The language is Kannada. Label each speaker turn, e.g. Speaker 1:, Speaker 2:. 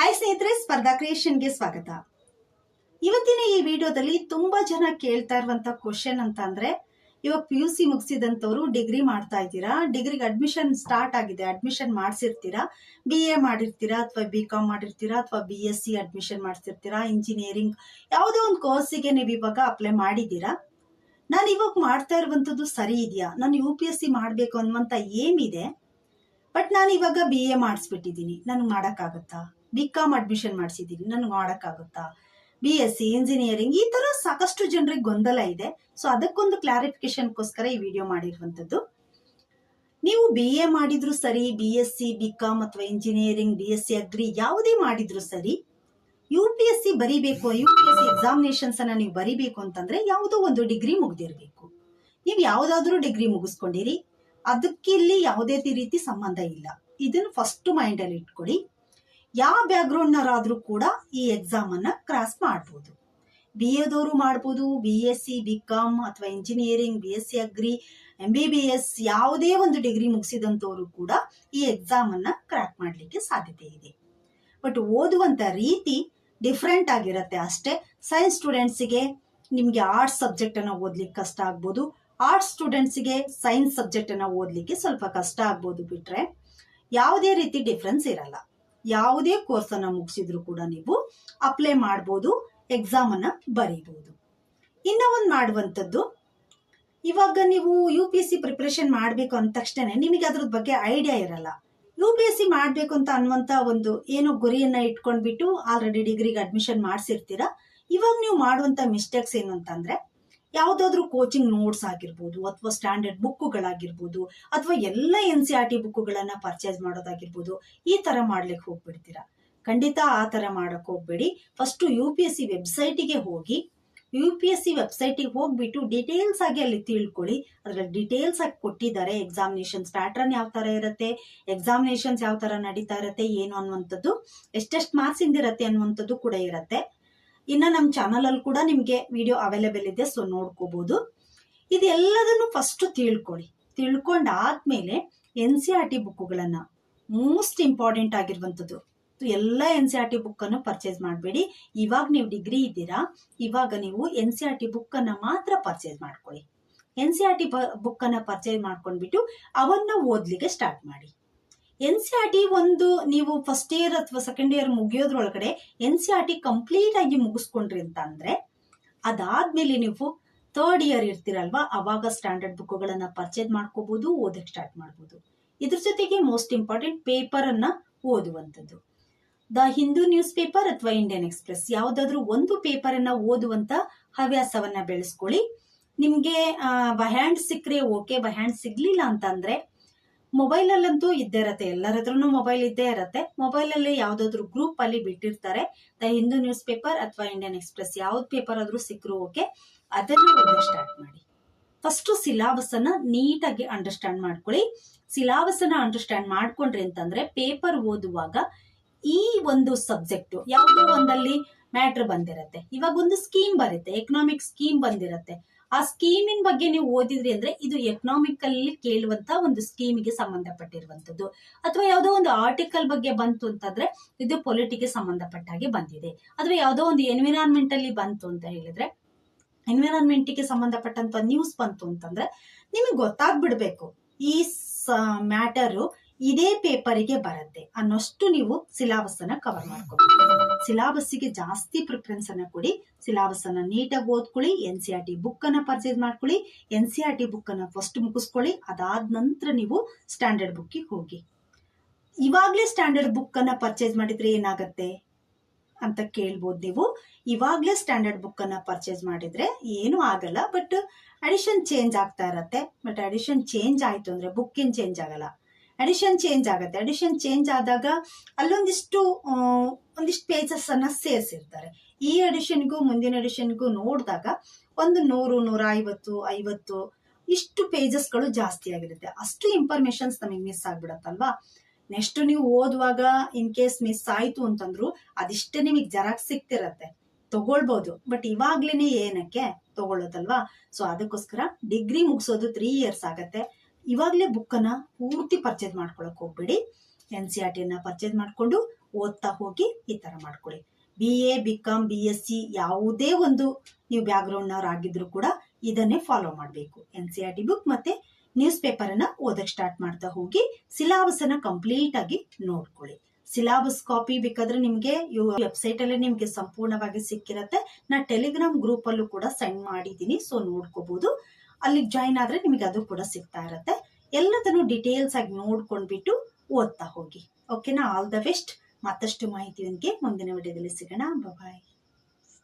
Speaker 1: ಹಾಯ್ ಸ್ನೇಹಿತರೆ, ಸ್ಪರ್ಧಾ ಕ್ರಿಯೇಷನ್ಗೆ ಸ್ವಾಗತ. ಇವತ್ತಿನ ಈ ವಿಡಿಯೋದಲ್ಲಿ ತುಂಬಾ ಜನ ಕೇಳ್ತಾ ಇರುವಂತ ಕ್ವಶನ್ ಅಂತ ಅಂದ್ರೆ, ಇವಾಗ PUC ಮುಗಿಸಿದಂತವ್ರು ಡಿಗ್ರಿ ಮಾಡ್ತಾ ಇದ್ದೀರಾ, ಡಿಗ್ರಿಗೆ ಅಡ್ಮಿಷನ್ ಸ್ಟಾರ್ಟ್ ಆಗಿದೆ, ಅಡ್ಮಿಷನ್ ಮಾಡಿಸಿರ್ತೀರಾ, BA ಮಾಡಿರ್ತೀರಾ ಅಥವಾ BCom ಮಾಡಿರ್ತೀರಾ ಅಥವಾ BSc ಅಡ್ಮಿಷನ್ ಮಾಡಿಸಿರ್ತೀರಾ, ಇಂಜಿನಿಯರಿಂಗ್ ಯಾವುದೋ ಒಂದು ಕೋರ್ಸಿಗೆ ನೀವು ಇವಾಗ ಅಪ್ಲೈ ಮಾಡಿದ್ದೀರಾ. ನಾನು ಇವಾಗ ಮಾಡ್ತಾ ಇರುವಂತದ್ದು ಸರಿ ಇದೆಯಾ, ನಾನು UPSC ಮಾಡ್ಬೇಕು ಅನ್ನುವಂತ ಏಮ್ ಇದೆ, ಬಟ್ ನಾನು ಇವಾಗ BA ಮಾಡಿಸ್ಬಿಟ್ಟಿದ್ದೀನಿ, ನನಗೆ ಮಾಡೋಕ್ಕಾಗುತ್ತಾ? BCom ಅಡ್ಮಿಷನ್ ಮಾಡಿಸಿದ್ದೀನಿ, ನನಗೆ ಮಾಡೋಕ್ಕಾಗುತ್ತಾ? BSc ಇಂಜಿನಿಯರಿಂಗ್ ಈ ತರ ಸಾಕಷ್ಟು ಜನರಿಗೆ ಗೊಂದಲ ಇದೆ. ಸೊ ಅದಕ್ಕೊಂದು ಕ್ಲಾರಿಫಿಕೇಶನ್ಗೋಸ್ಕರ ಈ ವಿಡಿಯೋ ಮಾಡಿರುವಂತದ್ದು. ನೀವು BA ಮಾಡಿದ್ರು ಸರಿ, BSc BCom ಅಥವಾ ಇಂಜಿನಿಯರಿಂಗ್ BSc ಅಗ್ರಿ ಯಾವುದೇ ಮಾಡಿದ್ರು ಸರಿ, UPSC ಬರಿಬೇಕು, UPSC ಎಕ್ಸಾಮಿನೇಷನ್ಸ್ ಅನ್ನ ನೀವು ಬರಿಬೇಕು ಅಂತಂದ್ರೆ ಯಾವುದೋ ಒಂದು ಡಿಗ್ರಿ ಮುಗ್ದಿರ್ಬೇಕು. ನೀವು ಯಾವ್ದಾದ್ರೂ ಡಿಗ್ರಿ ಮುಗಿಸ್ಕೊಂಡಿರಿ, ಅದಕ್ಕಿಲ್ಲಿ ಯಾವುದೇ ರೀತಿ ಸಂಬಂಧ ಇಲ್ಲ. ಇದನ್ನು ಫಸ್ಟ್ ಮೈಂಡ್ ಅಲ್ಲಿ ಇಟ್ಕೊಳ್ಳಿ. ಯಾವ ಬ್ಯಾಕ್ಗ್ರೌಂಡ್ ನವರಾದ್ರೂ ಕೂಡ ಈ ಎಕ್ಸಾಮ್ ಅನ್ನ ಕ್ರಾಸ್ ಮಾಡಬಹುದು. BAದವರು ಮಾಡಬಹುದು, BSc BCom ಅಥವಾ ಇಂಜಿನಿಯರಿಂಗ್ BSc ಅಗ್ರಿ MBBS ಯಾವುದೇ ಒಂದು ಡಿಗ್ರಿ ಮುಗಿಸಿದಂತವರು ಕೂಡ ಈ ಎಕ್ಸಾಮ್ ಅನ್ನ ಕ್ರಾಕ್ ಮಾಡ್ಲಿಕ್ಕೆ ಸಾಧ್ಯತೆ ಇದೆ. ಬಟ್ ಓದುವಂತ ರೀತಿ ಡಿಫ್ರೆಂಟ್ ಆಗಿರತ್ತೆ ಅಷ್ಟೇ. ಸೈನ್ಸ್ ಸ್ಟೂಡೆಂಟ್ಸಿಗೆ ನಿಮ್ಗೆ ಆರ್ಟ್ಸ್ ಸಬ್ಜೆಕ್ಟ್ ಅನ್ನ ಓದ್ಲಿಕ್ಕೆ ಕಷ್ಟ ಆಗ್ಬೋದು, ಆರ್ಟ್ಸ್ ಸ್ಟೂಡೆಂಟ್ಸ್ಗೆ ಸೈನ್ಸ್ ಸಬ್ಜೆಕ್ಟ್ ಅನ್ನ ಓದ್ಲಿಕ್ಕೆ ಸ್ವಲ್ಪ ಕಷ್ಟ ಆಗ್ಬೋದು. ಬಿಟ್ರೆ ಯಾವುದೇ ರೀತಿ ಡಿಫ್ರೆನ್ಸ್ ಇರಲ್ಲ. ಯಾವುದೇ ಕೋರ್ಸ್ ಅನ್ನ ಮುಗಿಸಿದ್ರು ಕೂಡ ನೀವು ಅಪ್ಲೈ ಮಾಡ್ಬೋದು, ಎಕ್ಸಾಮ್ ಅನ್ನ ಬರೀಬಹುದು. ಇನ್ನ ಒಂದು ಮಾಡುವಂತದ್ದು, ಇವಾಗ ನೀವು UPSC ಪ್ರಿಪರೇಷನ್ ಮಾಡ್ಬೇಕು ಅಂದ ತಕ್ಷಣ ನಿಮಗೆ ಅದ್ರ ಬಗ್ಗೆ ಐಡಿಯಾ ಇರಲ್ಲ. UPSC ಮಾಡ್ಬೇಕು ಅಂತ ಅನ್ನುವಂತ ಒಂದು ಏನೋ ಗುರಿಯನ್ನ ಇಟ್ಕೊಂಡ್ಬಿಟ್ಟು ಆಲ್ರೆಡಿ ಡಿಗ್ರಿಗೆ ಅಡ್ಮಿಷನ್ ಮಾಡಿಸಿರ್ತೀರಾ. ಇವಾಗ ನೀವು ಮಾಡುವಂತ ಮಿಸ್ಟೇಕ್ಸ್ ಏನು ಅಂತಂದ್ರೆ, ಯಾವ್ದಾದ್ರು ಕೋಚಿಂಗ್ ನೋಟ್ಸ್ ಆಗಿರ್ಬೋದು ಅಥವಾ ಸ್ಟ್ಯಾಂಡರ್ಡ್ ಬುಕ್ಗಳಾಗಿರ್ಬೋದು ಅಥವಾ ಎಲ್ಲ NCERT ಬುಕ್ಗಳನ್ನ ಪರ್ಚೇಸ್ ಮಾಡೋದಾಗಿರ್ಬೋದು, ಈ ತರ ಮಾಡ್ಲಿಕ್ಕೆ ಹೋಗ್ಬಿಡ್ತೀರಾ. ಖಂಡಿತ ಆ ತರ ಮಾಡಕ್ ಹೋಗ್ಬೇಡಿ. ಫಸ್ಟ್ UPSC ವೆಬ್ಸೈಟಿಗೆ ಹೋಗಿ, UPSC ವೆಬ್ಸೈಟಿಗೆ ಹೋಗ್ಬಿಟ್ಟು ಡೀಟೇಲ್ಸ್ ಆಗಿ ಅಲ್ಲಿ ತಿಳ್ಕೊಳ್ಳಿ. ಅದ್ರಲ್ಲಿ ಡೀಟೇಲ್ಸ್ ಆಗಿ ಕೊಟ್ಟಿದ್ದಾರೆ. ಎಕ್ಸಾಮಿನೇಷನ್ಸ್ ಪ್ಯಾಟರ್ನ್ ಯಾವ ತರ ಇರುತ್ತೆ, ಎಕ್ಸಾಮಿನೇಷನ್ಸ್ ಯಾವ ತರ ನಡೀತಾ ಇರತ್ತೆ, ಏನು ಅನ್ನುವಂಥದ್ದು, ಎಷ್ಟೆಷ್ಟು ಮಾರ್ಕ್ಸ್ ಇಂದಿರತ್ತೆ ಅನ್ನುವಂಥದ್ದು ಕೂಡ ಇರತ್ತೆ. ಇನ್ನ ನಮ್ಮ ಚಾನಲ್ ಅಲ್ಲಿ ಕೂಡ ನಿಮ್ಗೆ ವಿಡಿಯೋ ಅವೈಲೇಬಲ್ ಇದೆ, ಸೊ ನೋಡ್ಕೋಬಹುದು. ಇದೆಲ್ಲದನ್ನು ಫಸ್ಟ್ ತಿಳ್ಕೊಳ್ಳಿ. ತಿಳ್ಕೊಂಡಾದ್ಮೇಲೆ NCERT ಬುಕ್ಗಳನ್ನ, ಮೋಸ್ಟ್ ಇಂಪಾರ್ಟೆಂಟ್ ಆಗಿರುವಂತದ್ದು, ಎಲ್ಲ NCERT ಬುಕ್ ಅನ್ನು ಪರ್ಚೇಸ್ ಮಾಡಬೇಡಿ. ಇವಾಗ ನೀವು ಡಿಗ್ರಿ ಇದ್ದೀರಾ, ಇವಾಗ ನೀವು NCERT ಬುಕ್ ಅನ್ನ ಮಾತ್ರ ಪರ್ಚೇಸ್ ಮಾಡ್ಕೊಳ್ಳಿ. NCERT ಬುಕ್ ಅನ್ನ ಪರ್ಚೇಸ್ ಮಾಡ್ಕೊಂಡ್ಬಿಟ್ಟು ಅವನ್ನ ಓದ್ಲಿಕ್ಕೆ ಸ್ಟಾರ್ಟ್ ಮಾಡಿ. NCERT ಒಂದು ನೀವು ಫಸ್ಟ್ ಇಯರ್ ಅಥವಾ ಸೆಕೆಂಡ್ ಇಯರ್ ಮುಗಿಯೋದ್ರೊಳಗಡೆ NCERT ಕಂಪ್ಲೀಟ್ ಆಗಿ ಮುಗಿಸ್ಕೊಂಡ್ರಿ ಅಂತ ಅಂದ್ರೆ, ಅದಾದ್ಮೇಲೆ ನೀವು ಥರ್ಡ್ ಇಯರ್ ಇರ್ತೀರಲ್ವಾ, ಅವಾಗ ಸ್ಟ್ಯಾಂಡರ್ಡ್ ಬುಕ್ಗಳನ್ನ ಪರ್ಚೇಸ್ ಮಾಡ್ಕೋಬಹುದು, ಓದಕ್ಕೆ ಸ್ಟಾರ್ಟ್ ಮಾಡಬಹುದು. ಇದ್ರ ಜೊತೆಗೆ ಮೋಸ್ಟ್ ಇಂಪಾರ್ಟೆಂಟ್ ಪೇಪರ್ ಅನ್ನ ಓದುವಂಥದ್ದು. ದ ಹಿಂದೂ ನ್ಯೂಸ್ ಪೇಪರ್ ಅಥವಾ ಇಂಡಿಯನ್ ಎಕ್ಸ್ಪ್ರೆಸ್ ಯಾವ್ದಾದ್ರು ಒಂದು ಪೇಪರ್ ಅನ್ನ ಓದುವಂತ ಹವ್ಯಾಸವನ್ನ ಬೆಳೆಸ್ಕೊಳ್ಳಿ. ನಿಮ್ಗೆ ಬೈ ಹ್ಯಾಂಡ್ ಸಿಕ್ಕರೆ ಓಕೆ, ಬೈ ಹ್ಯಾಂಡ್ ಸಿಗ್ಲಿಲ್ಲ ಅಂತಂದ್ರೆ ಮೊಬೈಲ್ ಅಲ್ಲಂತೂ ಇದ್ದೇ ಇರತ್ತೆ, ಎಲ್ಲರ ಹತ್ರನೂ ಮೊಬೈಲ್ ಇದ್ದೇ ಇರತ್ತೆ. ಮೊಬೈಲ್ ಅಲ್ಲಿ ಯಾವ್ದಾದ್ರು ಗ್ರೂಪ್ ಅಲ್ಲಿ ಬಿಟ್ಟಿರ್ತಾರೆ, ದ ಹಿಂದೂ ನ್ಯೂಸ್ ಪೇಪರ್ ಅಥವಾ ಇಂಡಿಯನ್ ಎಕ್ಸ್ಪ್ರೆಸ್ ಯಾವ್ದು ಪೇಪರ್ ಆದ್ರೂ ಸಿಕ್ಕರು ಓಕೆ, ಅದನ್ನ ಓದಕ್ಕೆ ಸ್ಟಾರ್ಟ್ ಮಾಡಿ. ಫಸ್ಟ್ ಸಿಲಾಬಸ್ ಅನ್ನ ನೀಟಾಗಿ ಅಂಡರ್ಸ್ಟ್ಯಾಂಡ್ ಮಾಡ್ಕೊಳ್ಳಿ. ಸಿಲಾಬಸ್ ಅನ್ನ ಅಂಡರ್ಸ್ಟ್ಯಾಂಡ್ ಮಾಡ್ಕೊಂಡ್ರಿ ಅಂತಂದ್ರೆ ಪೇಪರ್ ಓದುವಾಗ ಈ ಒಂದು ಸಬ್ಜೆಕ್ಟ್ ಯಾವುದೋ ಒಂದಲ್ಲಿ ಮ್ಯಾಟ್ರ್ ಬಂದಿರತ್ತೆ. ಇವಾಗ ಒಂದು ಸ್ಕೀಮ್ ಬರುತ್ತೆ, ಎಕನಾಮಿಕ್ ಸ್ಕೀಮ್ ಬಂದಿರತ್ತೆ. ಆ ಸ್ಕೀಮಿನ ಬಗ್ಗೆ ನೀವು ಓದಿದ್ರಿ ಅಂದ್ರೆ ಇದು ಎಕನಾಮಿಕ್ ಅಲ್ಲಿ ಕೇಳುವಂತ ಒಂದು ಸ್ಕೀಮಿಗೆ ಸಂಬಂಧಪಟ್ಟಿರುವಂತದ್ದು. ಅಥವಾ ಯಾವುದೋ ಒಂದು ಆರ್ಟಿಕಲ್ ಬಗ್ಗೆ ಬಂತು ಅಂತಂದ್ರೆ ಇದು ಪೊಲಿಟಿಗೆ ಸಂಬಂಧಪಟ್ಟ ಹಾಗೆ ಬಂದಿದೆ. ಅಥವಾ ಯಾವುದೋ ಒಂದು ಎನ್ವಿರಾನ್ಮೆಂಟ್ ಅಲ್ಲಿ ಬಂತು ಅಂತ ಹೇಳಿದ್ರೆ, ಎನ್ವಿರಾನ್ಮೆಂಟ್ ಗೆ ಸಂಬಂಧಪಟ್ಟಂತ ನ್ಯೂಸ್ ಬಂತು ಅಂತಂದ್ರೆ ನಿಮಗೆ ಗೊತ್ತಾಗ್ಬಿಡ್ಬೇಕು ಈ ಮ್ಯಾಟರ್ ಇದೇ ಪೇಪರಿಗೆ ಬರುತ್ತೆ ಅನ್ನೋಷ್ಟು ನೀವು ಸಿಲಾಬಸ್ ಅನ್ನ ಕವರ್ ಮಾಡ್ಕೋಬೇಕು. ಸಿಲಾಬಸ್ಸಿಗೆ ಜಾಸ್ತಿ ಪ್ರಿಫರೆನ್ಸ್ ಅನ್ನ ಕೊಡಿ. ಸಿಲಾಬಸ್ ಅನ್ನ ನೀಟಾಗಿ ಓದ್ಕೊಳ್ಳಿ. NCERT ಬುಕ್ ಅನ್ನ ಪರ್ಚೇಸ್ ಮಾಡ್ಕೊಳ್ಳಿ. NCERT ಬುಕ್ ಅನ್ನ ಫಸ್ಟ್ ಮುಗಿಸ್ಕೊಳ್ಳಿ. ಅದಾದ ನಂತರ ನೀವು ಸ್ಟ್ಯಾಂಡರ್ಡ್ ಬುಕ್ ಹೋಗಿ. ಇವಾಗ್ಲೇ ಸ್ಟ್ಯಾಂಡರ್ಡ್ ಬುಕ್ ಅನ್ನ ಪರ್ಚೇಸ್ ಮಾಡಿದ್ರೆ ಏನಾಗತ್ತೆ ಅಂತ ಕೇಳ್ಬೋದು ನೀವು. ಇವಾಗ್ಲೇ ಸ್ಟ್ಯಾಂಡರ್ಡ್ ಬುಕ್ ಅನ್ನ ಪರ್ಚೇಸ್ ಮಾಡಿದ್ರೆ ಏನು ಆಗಲ್ಲ, ಬಟ್ ಅಡಿಷನ್ ಚೇಂಜ್ ಆಗ್ತಾ ಇರತ್ತೆ. ಬಟ್ ಅಡಿಷನ್ ಚೇಂಜ್ ಆಯ್ತು ಅಂದ್ರೆ ಬುಕ್ ಏನ್ ಚೇಂಜ್ ಆಗಲ್ಲ, ಅಡಿಷನ್ ಚೇಂಜ್ ಆಗತ್ತೆ. ಅಡಿಷನ್ ಚೇಂಜ್ ಆದಾಗ ಅಲ್ಲೊಂದಿಷ್ಟು ಪೇಜಸ್ ಅನ್ನ ಸೇರಿಸಿರ್ತಾರೆ. ಈ ಅಡಿಷನ್ಗೂ ಮುಂದಿನ ಅಡಿಷನ್ಗೂ ನೋಡಿದಾಗ ಒಂದು 100, 150, 50 ಇಷ್ಟು ಪೇಜಸ್ಗಳು ಜಾಸ್ತಿ ಆಗಿರುತ್ತೆ. ಅಷ್ಟು ಇನ್ಫಾರ್ಮೇಶನ್ಸ್ ನಮಗೆ ಮಿಸ್ ಆಗ್ಬಿಡತ್ತಲ್ವಾ. ನೆಕ್ಸ್ಟ್ ನೀವು ಓದುವಾಗ ಇನ್ ಕೇಸ್ ಮಿಸ್ ಆಯ್ತು ಅಂತಂದ್ರು ಅದಿಷ್ಟೇ ನಿಮಗೆ ಜೆರಾಕ್ಸ್ ಸಿಕ್ತಿರತ್ತೆ, ತಗೊಳ್ಬಹುದು. ಬಟ್ ಇವಾಗ್ಲೇನೆ ಏನಕ್ಕೆ ತಗೊಳ್ಳೋದಲ್ವಾ. ಸೊ ಅದಕ್ಕೋಸ್ಕರ ಡಿಗ್ರಿ ಮುಗಿಸೋದು 3 ಇಯರ್ಸ್ ಆಗತ್ತೆ. ಇವಾಗ್ಲೇ ಬುಕ್ ಅನ್ನ ಪೂರ್ತಿ ಪರ್ಚೇಸ್ ಮಾಡ್ಕೊಳಕ್ ಹೋಗ್ಬೇಡಿ. NCERT ಪರ್ಚೇಸ್ ಮಾಡ್ಕೊಂಡು ಓದ್ತಾ ಹೋಗಿ ಈ ತರ ಮಾಡ್ಕೊಳ್ಳಿ. BA BCom BSc ಯಾವುದೇ ಒಂದು ನೀವು ಬ್ಯಾಕ್ಗ್ರೌಂಡ್ನವ್ರು ಆಗಿದ್ರು ಕೂಡ ಇದನ್ನೇ ಫಾಲೋ ಮಾಡಬೇಕು. NCERT ಬುಕ್ ಮತ್ತೆ ನ್ಯೂಸ್ ಪೇಪರ್ ಅನ್ನ ಓದಕ್ ಸ್ಟಾರ್ಟ್ ಮಾಡ್ತಾ ಹೋಗಿ ಸಿಲಾಬಸ್ ಅನ್ನ ಕಂಪ್ಲೀಟ್ ಆಗಿ ನೋಡ್ಕೊಳ್ಳಿ. ಸಿಲಾಬಸ್ ಕಾಪಿ ಬೇಕಾದ್ರೆ ನಿಮ್ಗೆ ವೆಬ್ಸೈಟ್ ಅಲ್ಲಿ ನಿಮ್ಗೆ ಸಂಪೂರ್ಣವಾಗಿ ಸಿಕ್ಕಿರತ್ತೆ. ನಾ ಟೆಲಿಗ್ರಾಮ್ ಗ್ರೂಪ್ ಅಲ್ಲೂ ಕೂಡ ಸೆಂಡ್ ಮಾಡಿದೀನಿ, ಸೊ ನೋಡ್ಕೋಬಹುದು. ಅಲ್ಲಿಗೆ ಜಾಯಿನ್ ಆದ್ರೆ ನಿಮಗೆ ಅದು ಕೂಡ ಸಿಗ್ತಾ ಇರತ್ತೆ. ಎಲ್ಲದನ್ನು ಡೀಟೇಲ್ಸ್ ಆಗಿ ನೋಡ್ಕೊಂಡ್ಬಿಟ್ಟು ಓದ್ತಾ ಹೋಗಿ. ಓಕೆನಾ? All the best. ಮತ್ತಷ್ಟು ಮಾಹಿತಿಯೊಂದಿಗೆ ಮುಂದಿನ ವಿಡಿಯೋದಲ್ಲಿ ಸಿಗೋಣ. ಬಾಯ್.